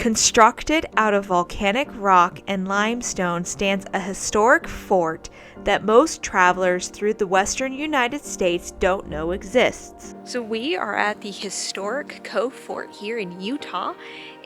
Constructed out of volcanic rock and limestone stands a historic fort that most travelers through the western United States don't know exists. So we are at the historic Cove Fort here in Utah,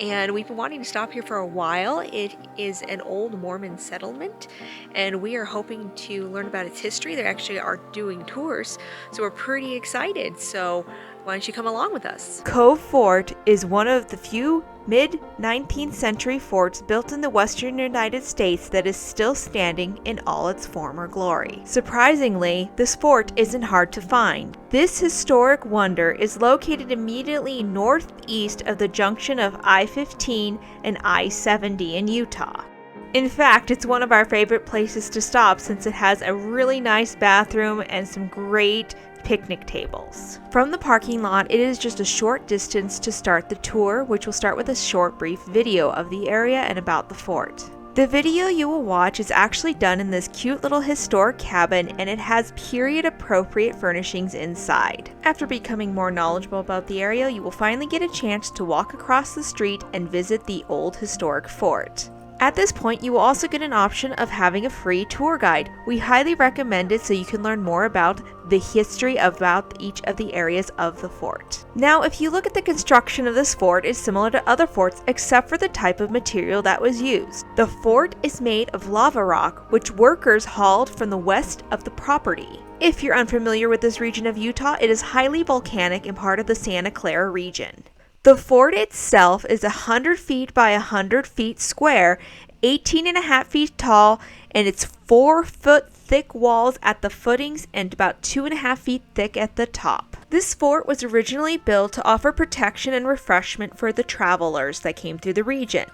and we've been wanting to stop here for a while. It is an old Mormon settlement, and we are hoping to learn about its history. They actually are doing tours, so we're pretty excited. So why don't you come along with us? Cove Fort is one of the few mid-19th century forts built in the western United States that is still standing in all its former glory. Surprisingly, this fort isn't hard to find. This historic wonder is located immediately northeast of the junction of I-15 and I-70 in Utah. In fact, it's one of our favorite places to stop since it has a really nice bathroom and some great picnic tables. From the parking lot, it is just a short distance to start the tour, which will start with a short brief video of the area and about the fort. The video you will watch is actually done in this cute little historic cabin, and it has period appropriate furnishings inside. After becoming more knowledgeable about the area, you will finally get a chance to walk across the street and visit the old historic fort. At this point, you will also get an option of having a free tour guide. We highly recommend it so you can learn more about the history about each of the areas of the fort. Now, if you look at the construction of this fort, it's similar to other forts except for the type of material that was used. The fort is made of lava rock, which workers hauled from the west of the property. If you're unfamiliar with this region of Utah, it is highly volcanic and part of the Santa Clara region. The fort itself is 100 feet by 100 feet square, 18.5 feet tall, and it's 4-foot thick walls at the footings and about 2.5 feet thick at the top. This fort was originally built to offer protection and refreshment for the travelers that came through the region.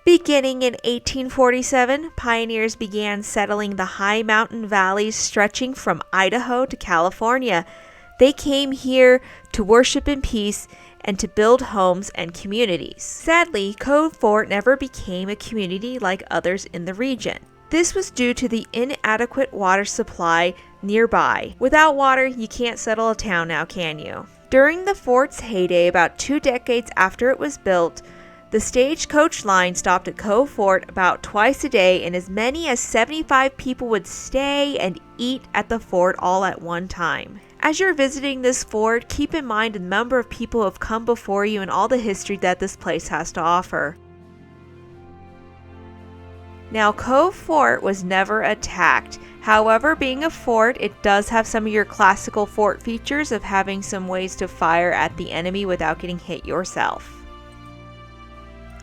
Beginning in 1847, pioneers began settling the high mountain valleys stretching from Idaho to California. They came here to worship in peace and to build homes and communities. Sadly, Cove Fort never became a community like others in the region. This was due to the inadequate water supply nearby. Without water, you can't settle a town now, can you? During the fort's heyday, about 2 decades after it was built, the stagecoach line stopped at Cove Fort about twice a day, and as many as 75 people would stay and eat at the fort all at one time. As you're visiting this fort, keep in mind the number of people who have come before you and all the history that this place has to offer. Now, Cove Fort was never attacked. However, being a fort, it does have some of your classical fort features of having some ways to fire at the enemy without getting hit yourself.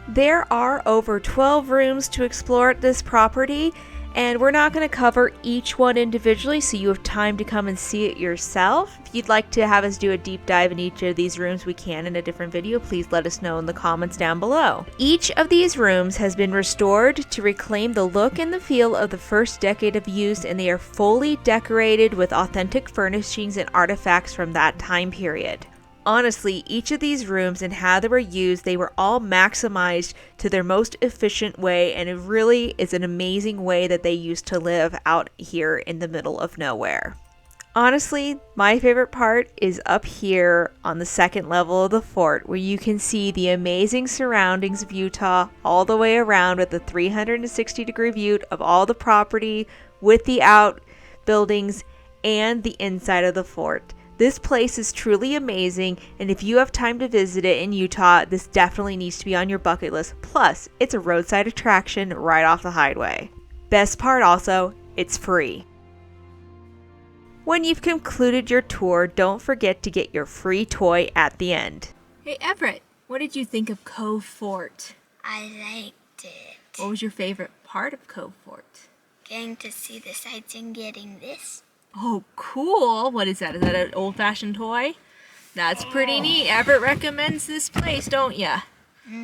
There are over 12 rooms to explore at this property, and we're not going to cover each one individually, so you have time to come and see it yourself. If you'd like to have us do a deep dive in each of these rooms, we can in a different video. Please let us know in the comments down below. Each of these rooms has been restored to reclaim the look and the feel of the first decade of use, and they are fully decorated with authentic furnishings and artifacts from that time period. Honestly, each of these rooms and how they were used, they were all maximized to their most efficient way, and it really is an amazing way that they used to live out here in the middle of nowhere. Honestly, my favorite part is up here on the second level of the fort, where you can see the amazing surroundings of Utah all the way around with a 360-degree view of all the property with the outbuildings and the inside of the fort. This place is truly amazing, and if you have time to visit it in Utah, this definitely needs to be on your bucket list. Plus, it's a roadside attraction right off the highway. Best part also, it's free. When you've concluded your tour, don't forget to get your free toy at the end. Hey Everett, what did you think of Cove Fort? I liked it. What was your favorite part of Cove Fort? Getting to see the sights and getting this. Oh, cool. What is that? Is that an old-fashioned toy? That's pretty neat. Everett recommends this place, don't ya? Mm-hmm.